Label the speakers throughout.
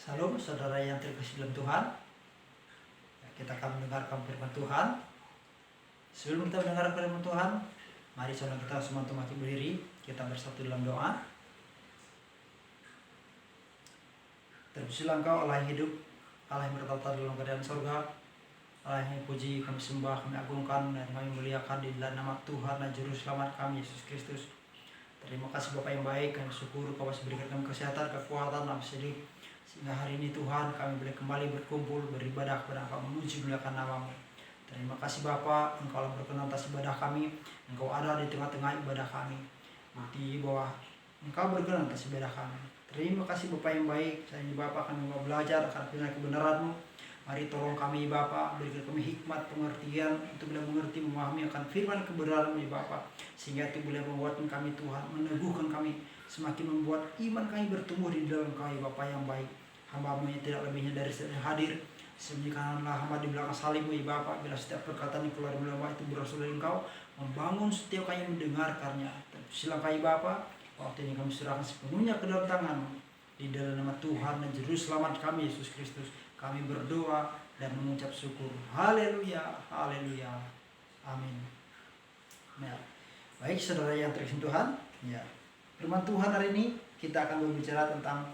Speaker 1: Salam saudara yang terkasih dalam Tuhan. Kita akan mendengarkan firman Tuhan. Sebelum kita mendengarkan firman Tuhan, mari saudara kita semua mati berdiri. Kita bersatu dalam doa. Terpujilah Engkau Allah yang hidup, Allah yang bertata dalam kerajaan surga, Allah yang puji, kami sembah, kami agungkan, dan kami muliakan di dalam nama Tuhan dan Juru Selamat kami, Yesus Kristus. Terima kasih Bapak yang baik, kami syukur Kau masih berikan kami kesehatan, kekuatan, dalam sedih. Sehingga hari ini Tuhan kami boleh kembali berkumpul, beribadah kepada Engkau, memuji muliakan nama-Mu. Terima kasih Bapa, Engkau telah berkenan atas ibadah kami, Engkau ada di tengah-tengah ibadah kami. Bukti bahwa Engkau berkenan atas ibadah kami. Terima kasih Bapak yang baik, saya ini Bapak kami mau belajar akan firman kebenaran-Mu. Mari tolong kami Bapak, berikan kami hikmat, pengertian untuk boleh mengerti, memahami akan firman kebenaran-Mu ya Bapak. Sehingga itu boleh membuat kami Tuhan, meneguhkan kami, semakin membuat iman kami bertumbuh di dalam Engkau ya Bapak yang baik. Hamba-Mu yang tidak lebihnya dari hadir, sembunyikanlah hamba di belakang salib-Mu ya Bapak. Bila setiap perkataan yang keluar dari mulut itu berasal dari Engkau, membangun setiap kami yang mendengarkannya. Silakan ya Bapak, waktu ini kami serahkan sepenuhnya ke dalam tangan-Mu. Di dalam nama Tuhan dan Juru Selamat kami Yesus Kristus, kami berdoa dan mengucap syukur. Haleluya, haleluya, amin. Ya. Baik saudara yang terkasih Tuhan, ya. Firman Tuhan hari ini kita akan berbicara tentang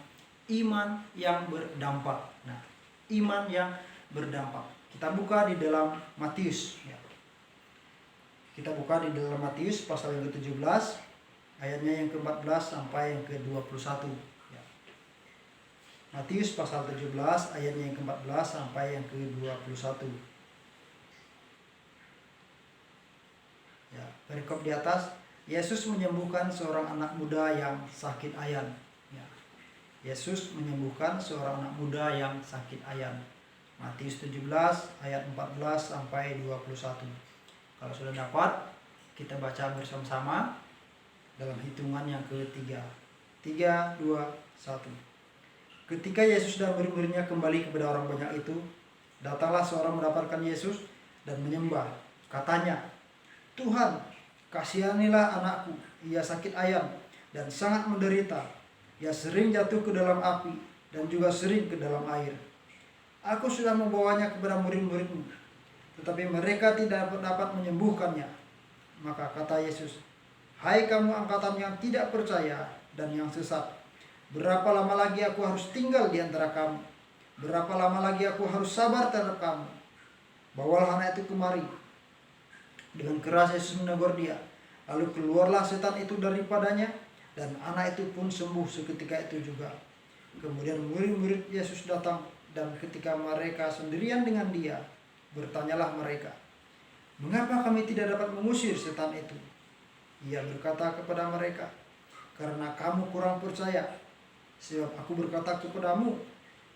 Speaker 1: iman yang berdampak. Nah, iman yang berdampak. Kita buka di dalam Matius. Ya. Kita buka di dalam Matius pasal yang ke-17, ayatnya yang ke-14 sampai yang ke-21. Ya. Matius pasal 17, ayatnya yang ke-14 sampai yang ke-21. Ya, perikop di atas, Yesus menyembuhkan seorang anak muda yang sakit ayan. Ya. Yesus menyembuhkan seorang anak muda yang sakit ayan. Matius 17 ayat 14 sampai 21. Kalau sudah dapat, kita baca bersama-sama dalam hitungan yang ketiga. 3, 2, 1. Ketika Yesus dan murid-muridnya kembali kepada orang banyak itu, datanglah seorang mendapatkan Yesus dan menyembah. Katanya, "Tuhan, kasihanilah anakku, ia sakit ayan dan sangat menderita. Ia sering jatuh ke dalam api dan juga sering ke dalam air. Aku sudah membawanya kepada murid-muridmu, tetapi mereka tidak dapat menyembuhkannya." Maka kata Yesus, "Hai kamu angkatan yang tidak percaya dan yang sesat, berapa lama lagi aku harus tinggal di antara kamu? Berapa lama lagi aku harus sabar terhadap kamu? Bawalah anak itu kemari." Dengan keras Yesus menegur dia. Lalu keluarlah setan itu daripadanya, dan anak itu pun sembuh seketika itu juga. Kemudian murid-murid Yesus datang, dan ketika mereka sendirian dengan dia, bertanyalah mereka, "Mengapa kami tidak dapat mengusir setan itu?" Ia berkata kepada mereka, "Karena kamu kurang percaya. Sebab aku berkata kepadamu,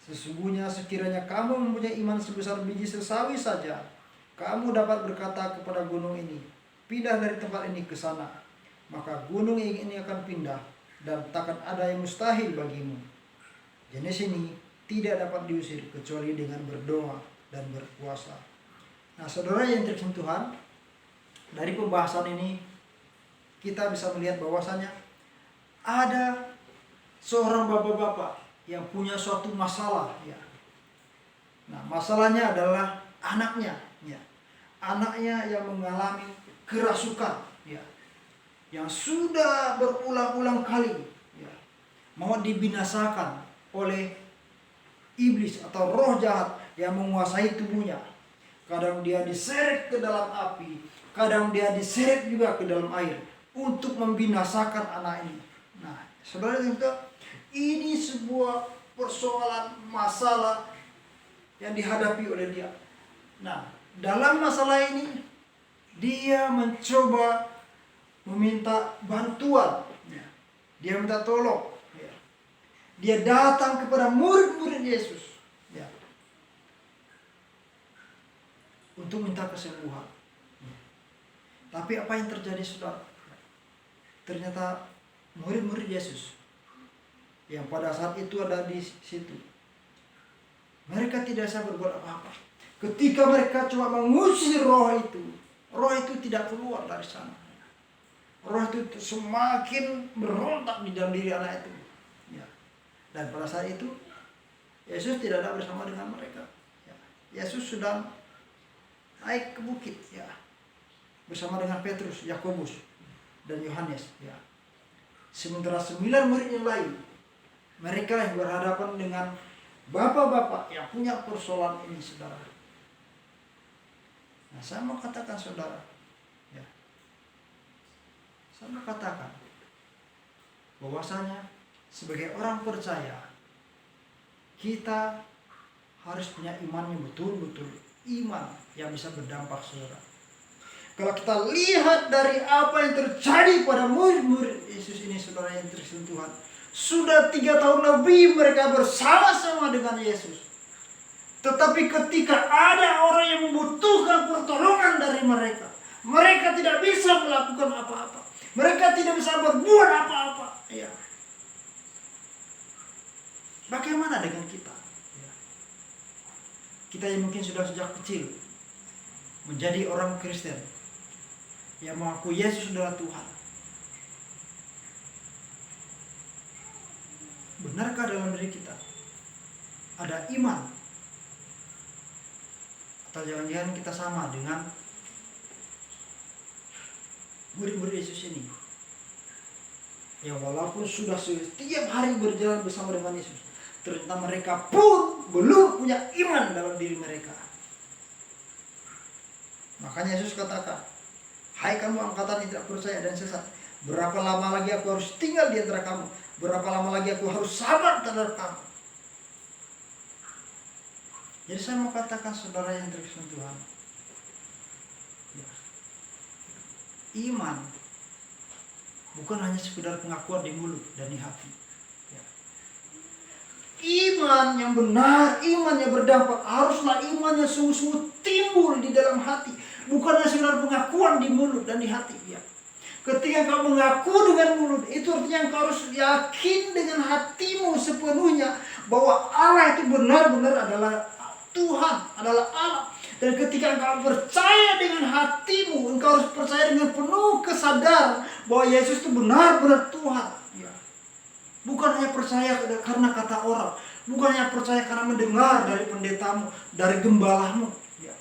Speaker 1: sesungguhnya sekiranya kamu mempunyai iman sebesar biji sesawi saja, kamu dapat berkata kepada gunung ini, 'Pindah dari tempat ini ke sana,' maka gunung ini akan pindah, dan takkan ada yang mustahil bagimu. Jenis ini tidak dapat diusir kecuali dengan berdoa dan berpuasa." Nah, saudara yang terkasih Tuhan, dari pembahasan ini kita bisa melihat bahwasanya ada seorang bapak-bapak yang punya suatu masalah. Ya. Nah, masalahnya adalah anaknya. Ya. Anaknya yang mengalami kerasukan. Ya. Yang sudah berulang-ulang kali ya, mau dibinasakan oleh iblis atau roh jahat yang menguasai tubuhnya. Kadang dia diseret ke dalam api, kadang dia diseret juga ke dalam air untuk membinasakan anak ini. Nah, saudara, ini sebuah persoalan masalah yang dihadapi oleh dia. Nah, dalam masalah ini dia mencoba meminta bantuan. Dia minta tolong. Dia datang kepada murid-murid Yesus untuk minta kesembuhan. Tapi apa yang terjadi, saudara? Ternyata murid-murid Yesus yang pada saat itu ada di situ, mereka tidak bisa berbuat apa-apa. Ketika mereka coba mengusir roh itu tidak keluar dari sana. Roh itu semakin berontak di dalam diri anak itu. Ya. Dan pada saat itu Yesus tidak ada bersama dengan mereka. Ya. Yesus sudah naik ke bukit, ya, bersama dengan Petrus, Yakobus, dan Yohanes. Ya. Sementara 9 murid yang lain, mereka yang berhadapan dengan bapak-bapak yang punya persoalan ini, saudara. Nah, saya mau katakan, saudara, ya, saya mau katakan bahwasanya sebagai orang percaya, kita harus punya iman yang betul-betul iman yang bisa berdampak, saudara. Kalau kita lihat dari apa yang terjadi pada murid-murid Yesus ini, saudara, yang tersentuh Tuhan, sudah 3 tahun lebih mereka bersama-sama dengan Yesus. Tetapi ketika ada orang yang membutuhkan pertolongan dari mereka, mereka tidak bisa melakukan apa-apa. Mereka tidak bisa berbuat apa-apa. Ya. Bagaimana dengan kita? Ya. Kita yang mungkin sudah sejak kecil menjadi orang Kristen, yang mengaku Yesus adalah Tuhan. Benarkah dalam diri kita ada iman? Atau jangan-jangan kita sama dengan murid-murid Yesus ini, yang walaupun sudah setiap hari berjalan bersama dengan Yesus, ternyata mereka pun belum punya iman dalam diri mereka. Makanya Yesus katakan, hai kamu angkatan yang tidak percaya dan sesat, berapa lama lagi aku harus tinggal di antara kamu? Berapa lama lagi aku harus sabar terhadap kamu? Jadi saya mau katakan, saudara yang terkasih Tuhan, ya, iman bukan hanya sekedar pengakuan di mulut dan di hati. Ya. Iman yang benar, iman yang berdampak, haruslah iman yang sungguh-sungguh timbul di dalam hati, bukan hanya sekedar pengakuan di mulut dan di hati. Ya. Ketika kau mengaku dengan mulut, itu artinya kau harus yakin dengan hatimu sepenuhnya bahwa Allah itu benar-benar adalah Tuhan, adalah Allah. Dan ketika engkau percaya dengan hatimu, engkau harus percaya dengan penuh kesadaran bahwa Yesus itu benar-benar Tuhan. Ya. Bukan hanya percaya karena kata orang, bukan hanya percaya karena mendengar dari pendetamu, dari gembalamu. Ya.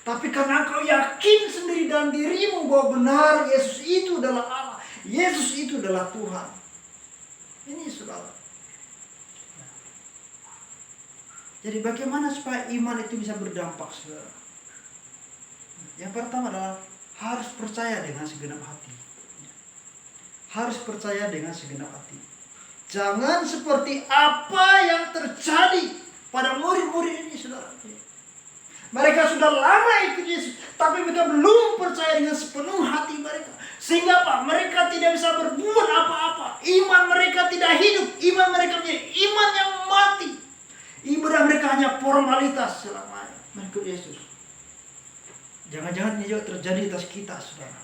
Speaker 1: Tapi karena engkau yakin sendiri dalam dirimu bahwa benar Yesus itu adalah Allah, Yesus itu adalah Tuhan. Ini, saudara. Jadi bagaimana supaya iman itu bisa berdampak, saudara? Yang pertama adalah harus percaya dengan segenap hati. Harus percaya dengan segenap hati. Jangan seperti apa yang terjadi pada murid-murid ini, saudara. Mereka sudah lama ikut Yesus, tapi mereka belum percaya dengan sepenuh hati mereka. Sehingga apa? Mereka tidak bisa berbuat apa-apa. Iman mereka tidak hidup. Iman mereka menjadi iman yang mati. Ibadah mereka hanya formalitas selama mengikut Yesus. Jangan-jangan ini juga terjadi atas kita, saudara.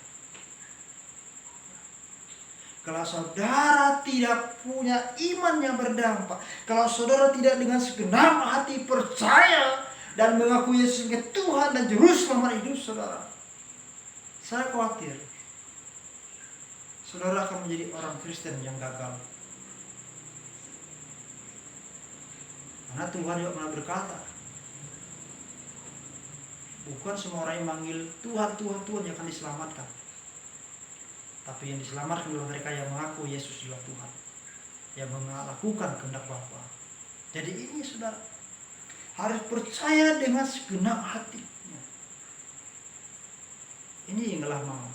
Speaker 1: Kalau saudara tidak punya iman yang berdampak, kalau saudara tidak dengan segenap hati percaya dan mengaku Yesus sebagai Tuhan dan Juru Selamat hidup saudara, saya khawatir saudara akan menjadi orang Kristen yang gagal. Karena Tuhan juga pernah berkata, bukan semua orang yang manggil Tuhan, Tuhan, Tuhan yang akan diselamatkan. Tapi yang diselamatkan adalah mereka yang mengaku Yesus adalah Tuhan, yang melakukan kehendak Bapa. Jadi ini, saudara, harus percaya dengan segenap hati. Ini yang Allah mau.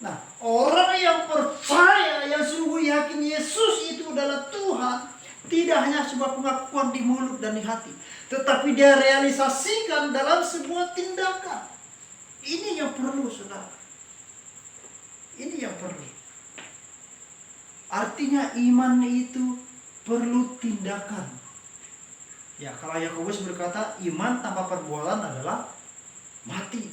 Speaker 1: Nah, orang yang percaya, yang sungguh yakin Yesus itu adalah Tuhan, tidak hanya sebuah pengakuan di mulut dan di hati, tetapi dia realisasikan dalam sebuah tindakan. Ini yang perlu, saudara. Ini yang perlu. Artinya iman itu perlu tindakan. Ya, kalau Yakobus berkata iman tanpa perbuatan adalah mati.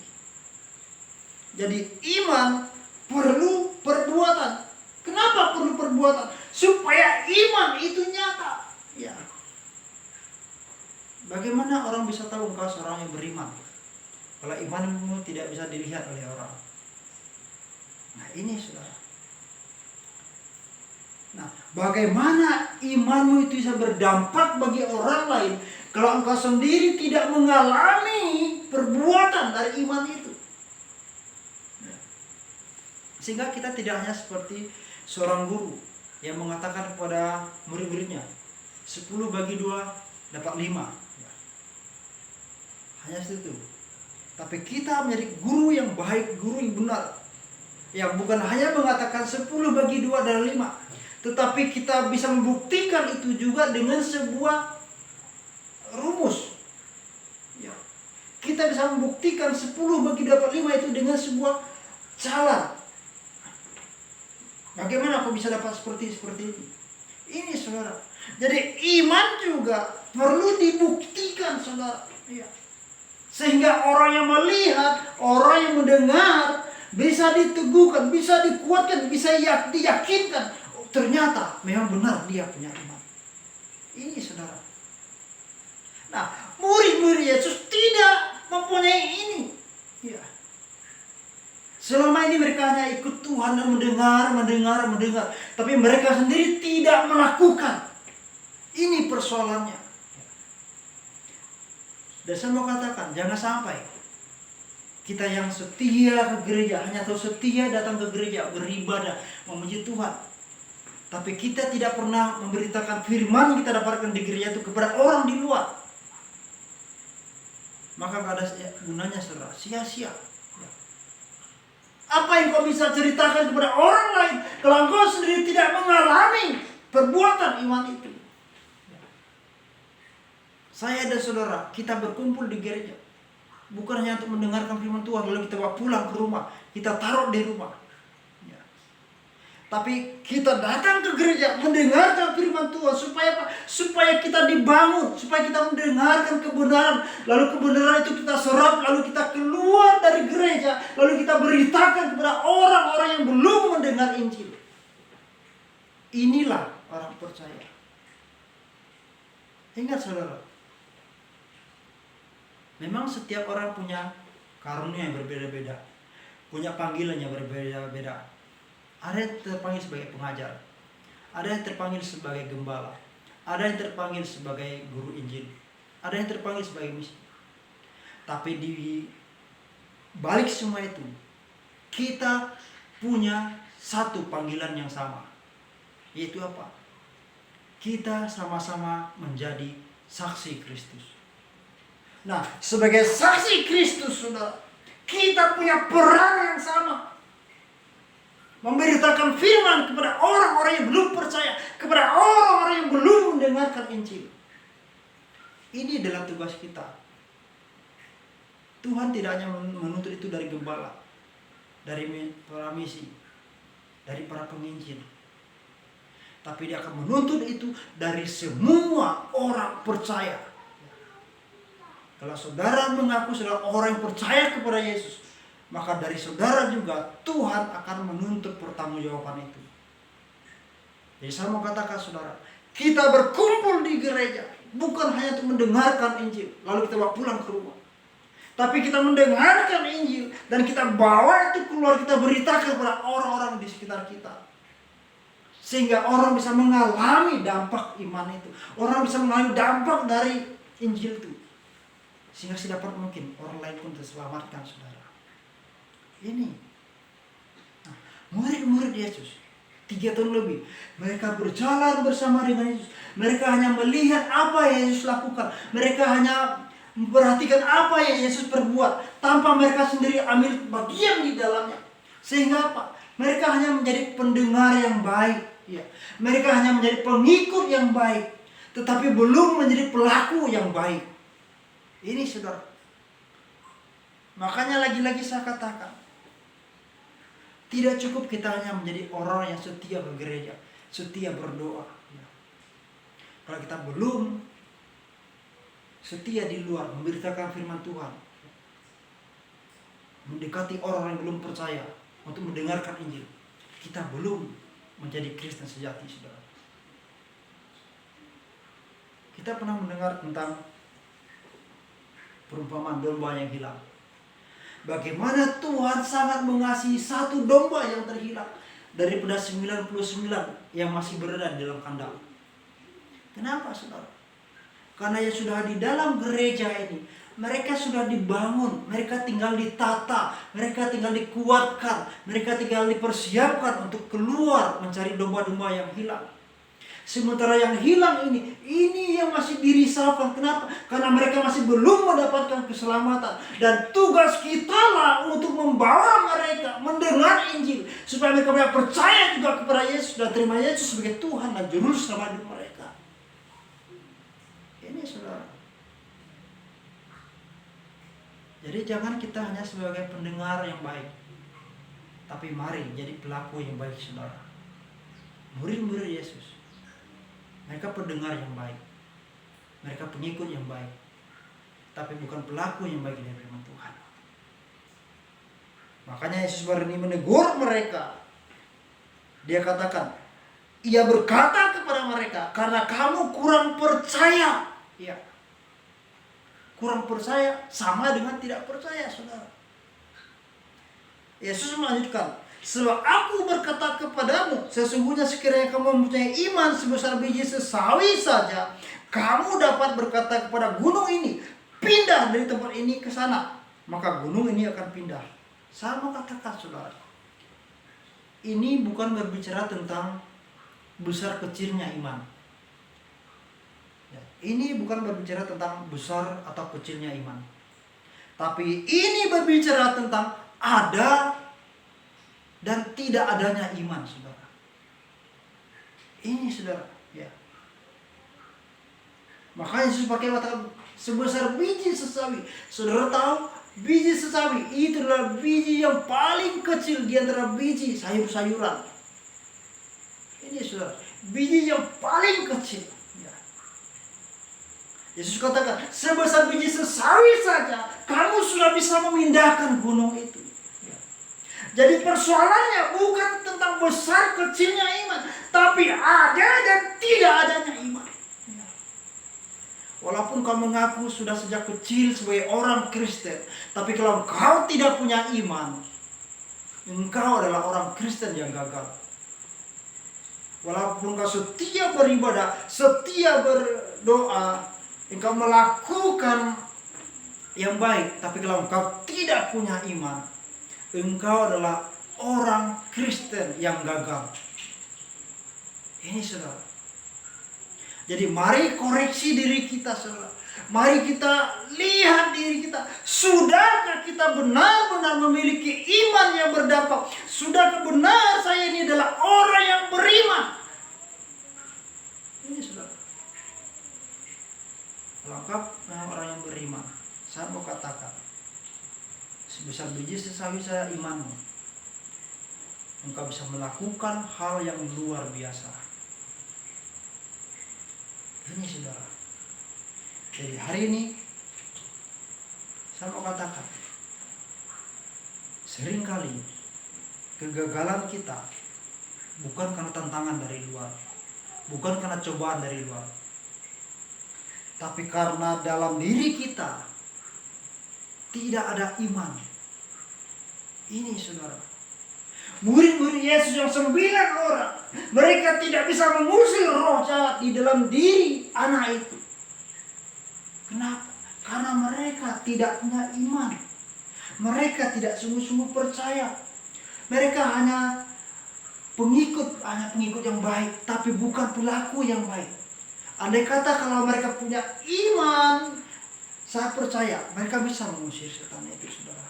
Speaker 1: Jadi iman perlu perbuatan. Kenapa perlu perbuatan? Supaya iman itu nyata. Ya. Bagaimana orang bisa tahu engkau seorang yang beriman kalau imanmu tidak bisa dilihat oleh orang? Nah ini, saudara. Nah, bagaimana imanmu itu bisa berdampak bagi orang lain kalau engkau sendiri tidak mengalami perbuatan dari iman itu? Sehingga kita tidak hanya seperti seorang guru yang mengatakan kepada murid-muridnya, 10 bagi 2 dapat 5. Hanya itu. Tapi kita menjadi guru yang baik, guru yang benar, yang bukan hanya mengatakan 10 bagi 2 dan 5, tetapi kita bisa membuktikan itu juga dengan sebuah rumus. Ya. Kita bisa membuktikan 10 bagi 5 itu dengan sebuah jalan. Bagaimana kau bisa dapat seperti ini? Ini saudara. Jadi iman juga perlu dibuktikan saudara. Ya. Sehingga orang yang melihat, orang yang mendengar bisa diteguhkan, bisa dikuatkan, bisa diyakinkan. Ternyata memang benar dia punya iman. Ini saudara. Nah, murid-murid Yesus tidak mempunyai ini. Ya. Selama ini mereka hanya ikut Tuhan dan mendengar. Tapi mereka sendiri tidak melakukan. Ini persoalannya. Dan saya mau katakan, jangan sampai kita yang setia ke gereja, hanya tahu setia datang ke gereja, beribadah, memuji Tuhan. Tapi kita tidak pernah memberitakan firman yang kita dapatkan di gereja itu kepada orang di luar. Maka gak ada gunanya saudara, sia-sia. Apa yang kau bisa ceritakan kepada orang lain kalau kau sendiri tidak mengalami perbuatan iman itu? Saya dan saudara, kita berkumpul di gereja bukan hanya untuk mendengarkan firman Tuhan lalu kita bawa pulang ke rumah, kita taruh di rumah. Tapi kita datang ke gereja mendengarkan firman Tuhan supaya apa? Supaya kita dibangun, supaya kita mendengarkan kebenaran, lalu kebenaran itu kita serap, lalu kita keluar dari gereja, lalu kita beritakan kepada orang-orang yang belum mendengar Injil. Inilah orang percaya. Ingat saudara, memang setiap orang punya karunia yang berbeda-beda, punya panggilan yang berbeda-beda. Ada yang terpanggil sebagai pengajar, ada yang terpanggil sebagai gembala, ada yang terpanggil sebagai guru Injil, ada yang terpanggil sebagai misi. Tapi di balik semua itu, kita punya satu panggilan yang sama, yaitu apa? Kita sama-sama menjadi saksi Kristus. Nah, sebagai saksi Kristus, saudara, kita punya peran yang sama. Memberitakan firman kepada orang-orang yang belum percaya, kepada orang-orang yang belum mendengarkan Injil. Ini adalah tugas kita. Tuhan tidak hanya menuntut itu dari gembala, dari para misi, dari para penginjil, tapi Dia akan menuntut itu dari semua orang percaya. Kalau saudara mengaku saudara orang yang percaya kepada Yesus, maka dari saudara juga Tuhan akan menuntut pertanggungjawaban itu. Jadi saya mau katakan saudara, kita berkumpul di gereja bukan hanya untuk mendengarkan Injil lalu kita bawa pulang ke rumah, tapi kita mendengarkan Injil dan kita bawa itu keluar, kita beritakan kepada orang-orang di sekitar kita, sehingga orang bisa mengalami dampak iman itu, orang bisa mengalami dampak dari Injil itu, sehingga sedapat mungkin orang lain pun terselamatkan saudara. Ini nah, murid-murid Yesus 3 tahun lebih mereka berjalan bersama dengan Yesus. Mereka hanya melihat apa yang Yesus lakukan, mereka hanya memperhatikan apa yang Yesus perbuat tanpa mereka sendiri ambil bagian di dalamnya. Sehingga apa? Mereka hanya menjadi pendengar yang baik, ya. Mereka hanya menjadi pengikut yang baik, tetapi belum menjadi pelaku yang baik. Ini saudara. Makanya lagi-lagi saya katakan, tidak cukup kita hanya menjadi orang yang setia ke gereja, setia berdoa. Kalau kita belum setia di luar, memberitakan firman Tuhan, mendekati orang yang belum percaya untuk mendengarkan Injil, kita belum menjadi Kristen sejati, saudara. Kita pernah mendengar tentang perumpamaan domba yang hilang. Bagaimana Tuhan sangat mengasihi satu domba yang terhilang. daripada 99 yang masih berada di dalam kandang. Kenapa, saudara? Karena yang sudah di dalam gereja ini, mereka sudah dibangun, mereka tinggal ditata, mereka tinggal dikuatkan, mereka tinggal dipersiapkan untuk keluar mencari domba-domba yang hilang. Sementara yang hilang ini yang masih dirisaukan. Kenapa? Karena mereka masih belum mendapatkan keselamatan. Dan tugas kita lah untuk membawa mereka mendengar Injil, supaya mereka percaya juga kepada Yesus dan terima Yesus sebagai Tuhan dan Juru Selamat hidup mereka. Ini, saudara. Jadi jangan kita hanya sebagai pendengar yang baik, tapi mari jadi pelaku yang baik, saudara. Murid-murid Yesus, mereka pendengar yang baik, mereka pengikut yang baik, tapi bukan pelaku yang baik dari firman Tuhan. Makanya Yesus berani menegur mereka. Dia katakan, ia berkata kepada mereka, karena kamu kurang percaya. Ya, kurang percaya sama dengan tidak percaya, saudara. Yesus melanjutkan, sebab aku berkata kepadamu, sesungguhnya sekiranya kamu mempunyai iman sebesar biji sesawi saja, kamu dapat berkata kepada gunung ini, pindah dari tempat ini ke sana, maka gunung ini akan pindah. Saya mau katakan, saudara, ini bukan berbicara tentang besar kecilnya iman. Ini bukan berbicara tentang besar atau kecilnya iman, tapi ini berbicara tentang ada dan tidak adanya iman, saudara. Ini, saudara, ya. Makanya Yesus pakai kata sebesar biji sesawi. Saudara tahu, biji sesawi itu adalah biji yang paling kecil di antara biji sayur-sayuran. Ini, saudara, biji yang paling kecil. Yesus katakan, sebesar biji sesawi saja, kamu sudah bisa memindahkan gunung itu. Jadi persoalannya bukan tentang besar kecilnya iman, tapi ada dan tidak adanya iman. Walaupun kau mengaku sudah sejak kecil sebagai orang Kristen, tapi kalau kau tidak punya iman, engkau adalah orang Kristen yang gagal. Walaupun kau setia beribadah, setia berdoa, engkau melakukan yang baik, tapi kalau engkau tidak punya iman, engkau adalah orang Kristen yang gagal. Ini, saudara. Jadi mari koreksi diri kita, saudara. Mari kita lihat diri kita. Sudahkah kita benar-benar memiliki iman yang berdampak? Sudahkah benar saya ini adalah orang yang beriman? Ini, saudara. Lengkap orang yang beriman. Saya mau katakan, sebesar biji sesawi saya imanmu, engkau bisa melakukan hal yang luar biasa. Ini, saudara. Jadi hari ini saya mau katakan, seringkali kegagalan kita bukan karena tantangan dari luar, bukan karena cobaan dari luar, tapi karena dalam diri kita tidak ada iman. Ini, saudara. Murid-murid Yesus yang 9 orang, mereka tidak bisa mengusir roh jahat di dalam diri anak itu. Kenapa? Karena mereka tidak punya iman. Mereka tidak sungguh-sungguh percaya. Mereka hanya pengikut yang baik, tapi bukan pelaku yang baik. Andai kata kalau mereka punya iman, saya percaya mereka bisa mengusir setan itu, saudara.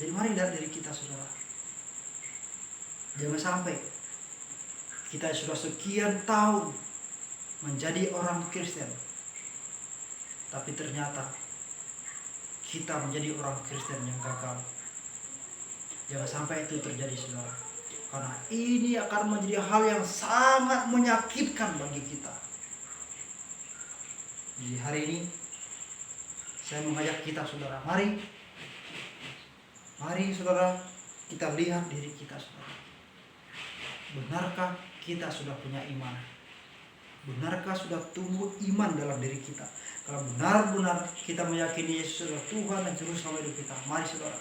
Speaker 1: Jadi mari lihat diri kita, saudara. Jangan sampai kita sudah sekian tahun menjadi orang Kristen, tapi ternyata kita menjadi orang Kristen yang gagal. Jangan sampai itu terjadi, saudara. Karena ini akan menjadi hal yang sangat menyakitkan bagi kita. Jadi hari ini saya mengajak kita, saudara, mari saudara, kita lihat diri kita, saudara. Benarkah kita sudah punya iman? Benarkah sudah tumbuh iman dalam diri kita? Kalau benar-benar kita meyakini Yesus adalah Tuhan dan Juru Selamat hidup kita, mari, saudara,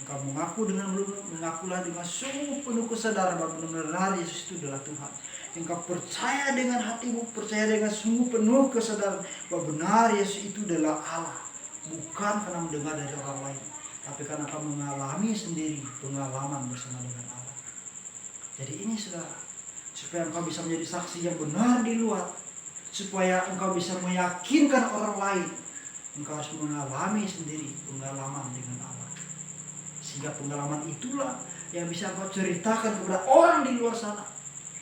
Speaker 1: Engkau mengakulah dengan sungguh penuh kesadaran bahwa benar-benar Yesus itu adalah Tuhan. Engkau percaya dengan hatimu, percaya dengan sungguh penuh kesadaran bahwa benar Yesus itu adalah Allah. Bukan karena mendengar dari orang lain, tapi karena engkau mengalami sendiri pengalaman bersama dengan Allah. Jadi ini saudara, supaya engkau bisa menjadi saksi yang benar di luar, supaya engkau bisa meyakinkan orang lain, engkau harus mengalami sendiri pengalaman dengan Allah. Sehingga pengalaman itulah yang bisa engkau ceritakan kepada orang di luar sana,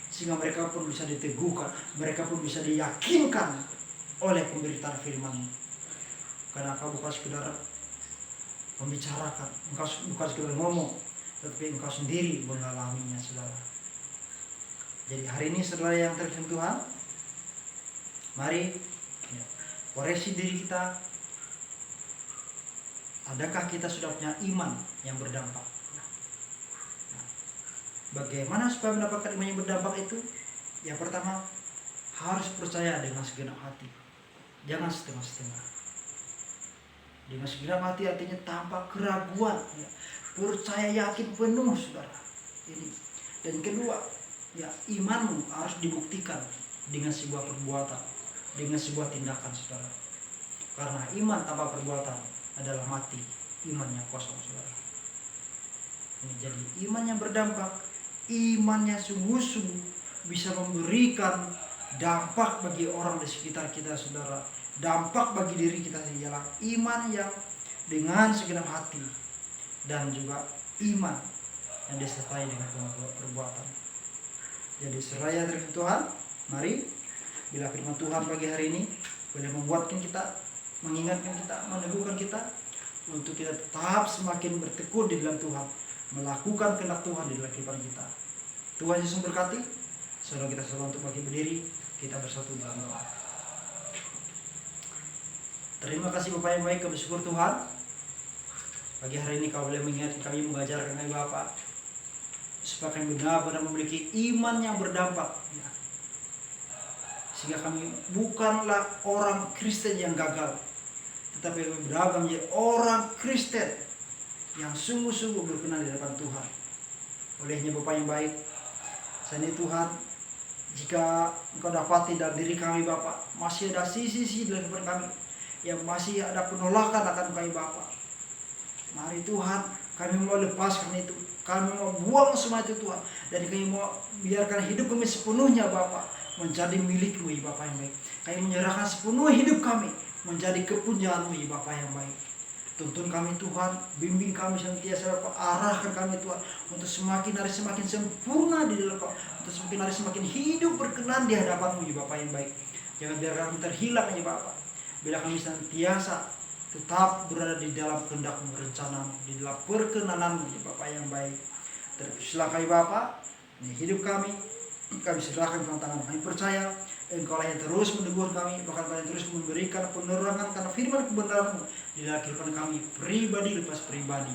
Speaker 1: sehingga mereka pun bisa diteguhkan, mereka pun bisa diyakinkan oleh pemberitaan firman-Mu. Karena engkau bukan sekedar membicarakan, engkau bukan sekedar ngomong, tetapi engkau sendiri mengalaminya, saudara. Jadi hari ini saudara yang terkasih Tuhan, mari koreksi diri kita. Adakah kita sudah punya iman yang berdampak? Bagaimana supaya mendapatkan iman yang berdampak itu? Yang pertama, harus percaya dengan segenap hati. Jangan setengah-setengah. Dengan segenap hati artinya tanpa keraguan. Ya. Percaya yakin penuh, saudara. Ini. Dan kedua, ya, imanmu harus dibuktikan dengan sebuah perbuatan, dengan sebuah tindakan, saudara. Karena iman tanpa perbuatan adalah mati, imannya kosong, saudara. Ini jadi iman yang berdampak, imannya sungguh-sungguh bisa memberikan dampak bagi orang di sekitar kita, saudara. Dampak bagi diri kita ialah iman yang dengan segenap hati, dan juga iman yang disertai dengan perbuatan. Jadi seraya dari Tuhan, mari bila firman Tuhan pagi hari ini boleh membuatkan kita, mengingatkan kita, meneguhkan kita untuk kita tetap semakin bertekun di dalam Tuhan, melakukan kehendak Tuhan di dalam kehidupan kita. Tuhan Yesus berkati. Saudara kita semua untuk bagi berdiri, kita bersatu dalam doa. Terima kasih Bapak yang baik, kami syukur Tuhan. Pagi hari ini Kau boleh mengingatkan kami, mengajarkan kami Bapak, supaya kami benar-benar memiliki iman yang berdampak, ya. Sehingga kami bukanlah orang Kristen yang gagal, tetapi kami benar-benar menjadi orang Kristen yang sungguh-sungguh berkenan di hadapan Tuhan. Olehnya Bapak yang baik, saat ini Tuhan, jika Engkau dapati dalam diri kami Bapak, masih ada sisi-sisi dalam kehidupan kami yang masih ada penolakan akan kami Bapak, mari Tuhan, kami mau lepaskan itu, kami mau buang semua itu Tuhan, dan kami mau biarkan hidup kami sepenuhnya Bapak menjadi milik-Mu ya Bapak yang baik. Kami menyerahkan sepenuh hidup kami menjadi kepunyaan-Mu ya Bapak yang baik. Tuntun kami Tuhan, bimbing kami senantiasa Bapak, arahkan kami Tuhan untuk semakin hari semakin sempurna di dalam Kau, untuk semakin hari semakin hidup berkenan di hadapan-Mu ya Bapak yang baik. Jangan biarkan kami terhilang ya Bapak, bila kami senantiasa tetap berada di dalam kehendak-Mu, rencana-Mu, di dalam perkenanan-Mu ya Bapak yang baik. Terpujilah kami Bapak, ini hidup kami serahkan ke tangan. Kami percaya Engkau lah yang terus menegur kami, bahkan Kau yang terus memberikan penerangan karena firman kebenaran-Mu di dalam kehidupan kami pribadi lepas pribadi.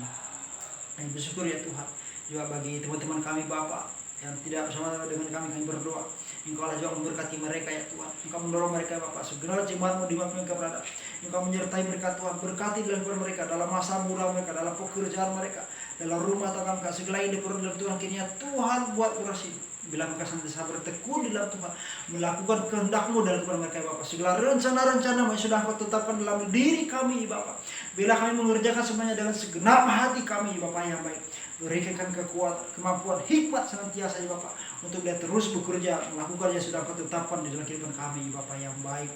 Speaker 1: Kami bersyukur ya Tuhan, juga bagi teman-teman kami Bapak yang tidak bersama dengan kami berdoa, Engkau lah juga memberkati mereka ya Tuhan. Engkau mendorong mereka Bapak, segera jemaat-Mu di mana mereka berada. Engkau menyertai mereka Tuhan, berkati dalam kehidupan mereka, dalam masa muda mereka, dalam pekerjaan mereka, dalam rumah tangga mereka, segala yang diperlukan dalam Tuhan kiranya Tuhan buat berhasil. Bila mereka senantiasa bertekun di dalam Tuhan, melakukan kehendak-Mu dalam kehidupan mereka Bapak, segala rencana-rencana yang sudah Engkau tetapkan dalam diri kami Bapak, bila kami mengerjakan semuanya dengan segenap hati kami Bapak yang baik, berikan kekuatan, kemampuan, hikmat senantiasa ya Bapak, untuk dia terus bekerja, melakukan yang sudah Kau tetapkan di dalam kehidupan kami Bapak yang baik.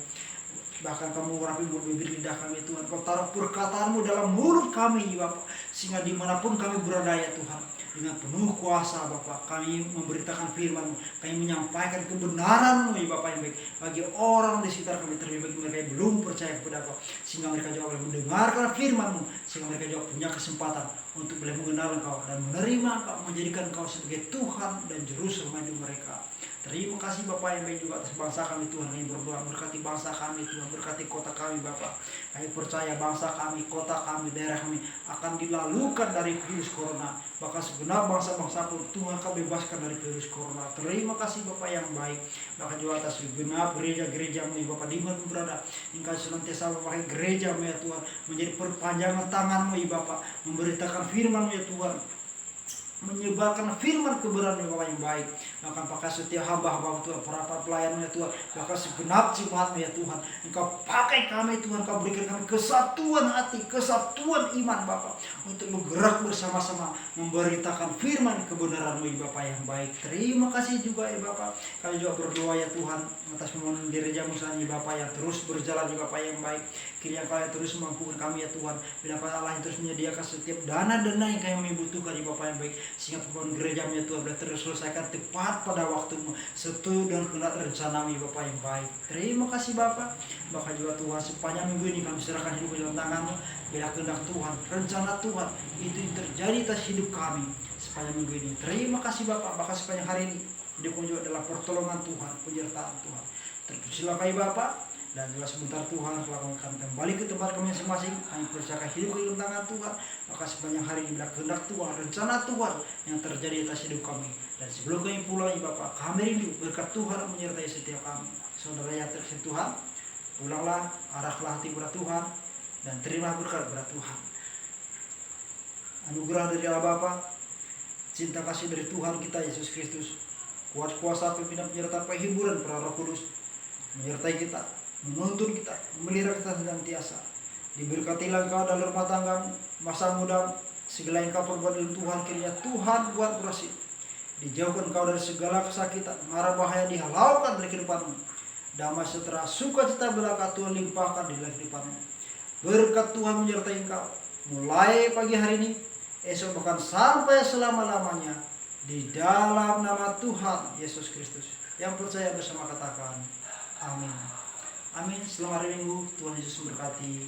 Speaker 1: Bahkan Kamu mengurapi mulut bibir lidah kami Tuhan, Kau taruh perkataan-Mu dalam mulut kami Bapak, sehingga dimanapun kami berada ya Tuhan, dengan penuh kuasa Bapak, kami memberitakan firman-Mu, kami menyampaikan kebenaran-Mu ya Bapak yang baik, bagi orang di sekitar kami, terlebih bagi mereka yang belum percaya kepada Kau, sehingga mereka juga boleh mendengarkan firman-Mu, sehingga mereka juga punya kesempatan untuk boleh mengenal Engkau dan menerima Engkau, menjadikan Engkau sebagai Tuhan dan Juru Selamat hidup mereka. Terima kasih Bapak yang baik juga atas bangsa kami Tuhan. Kami berdoa berkati bangsa kami Tuhan, berkati kota kami Bapak. Kami percaya bangsa kami, kota kami, daerah kami akan dilalukan dari virus corona. Bahkan segenap bangsa-bangsa pun Tuhan akan bebaskan dari virus corona. Terima kasih Bapak yang baik. Bahkan juga atas segenap gereja-gerejamu ya Bapak, di mana berada. Engkau senantiasa memakai gerejamu ya Tuhan, menjadi perpanjangan tanganmu ya Bapak, memberitakan firman-Mu ya Tuhan, menyebarkan firman kebenaran Bapak yang baik. Bahkan pakai setiap hamba-hamba Tuhan, para pelayan ya Tuhan, bahkan segenap jemaat ya Tuhan, Engkau pakai kami Tuhan, Engkau berikan kami kesatuan hati, kesatuan iman Bapak, untuk bergerak bersama-sama memberitakan firman kebenaran-Mu ya Bapak yang baik. Terima kasih juga ya Bapak. Kami juga berdoa ya Tuhan atas pembangunan gereja Musa ya Bapak yang terus berjalan ya Bapak yang baik. Kiranya Kau yang terus mampukan kami ya Tuhan, bila Allah yang terus menyediakan setiap dana-dana yang kami butuhkan ya Bapak yang baik, sehingga pembangunan gereja ya Tuhan boleh terus selesaikan tepat pada waktumu, setuju dan kehendak rencana ya Bapak yang baik. Terima kasih Bapak. Bahkan juga Tuhan, sepanjang minggu ini kami serahkan hidup dalam tangan-Mu. Bila kehendak Tuhan, rencana Tuhan itu terjadi atas hidup kami sepanjang minggu ini. Terima kasih Bapak. Bahkan sepanjang hari ini hidup kami juga adalah pertolongan Tuhan, penyertaan Tuhan. Terpujilah Bapak. Dan juga sebentar Tuhan telah kami kembali ke tempat kami masing-masing. Kami percayakan hidup ke dalam tangan Tuhan. Maka sepanjang hari ini bila kehendak Tuhan, rencana Tuhan yang terjadi atas hidup kami. Dan sebelum kami pulang ya Bapak, kami rindu berkat Tuhan menyertai setiap kami. Saudara yang terkasih Tuhan, pulanglah, arahlah hati kepada Tuhan, dan terimalah berkat kepada Tuhan. Anugerah dari Allah Bapa, cinta kasih dari Tuhan kita Yesus Kristus, kuat kuasa pimpinan penyertaan penghiburan para Roh Kudus menyertai kita, menuntun kita, memelihara kita senantiasa. Diberkatilah engkau dalam rumah tangga, masa muda, segala yang kau perbuat dalam Tuhan, kiranya Tuhan buat berhasil. Dijauhkan engkau dari segala kesakitan, mara bahaya dihalaukan dari kehidupanmu. Damai sejahtera, sukacita belaka Tuhan limpahkan di dalam kehidupanmu. Berkat Tuhan menyertai engkau, mulai pagi hari ini, esok bahkan sampai selama-lamanya, di dalam nama Tuhan Yesus Kristus. Yang percaya bersama katakan, amin. Amin. Selamat hari Minggu. Tuhan Yesus memberkati.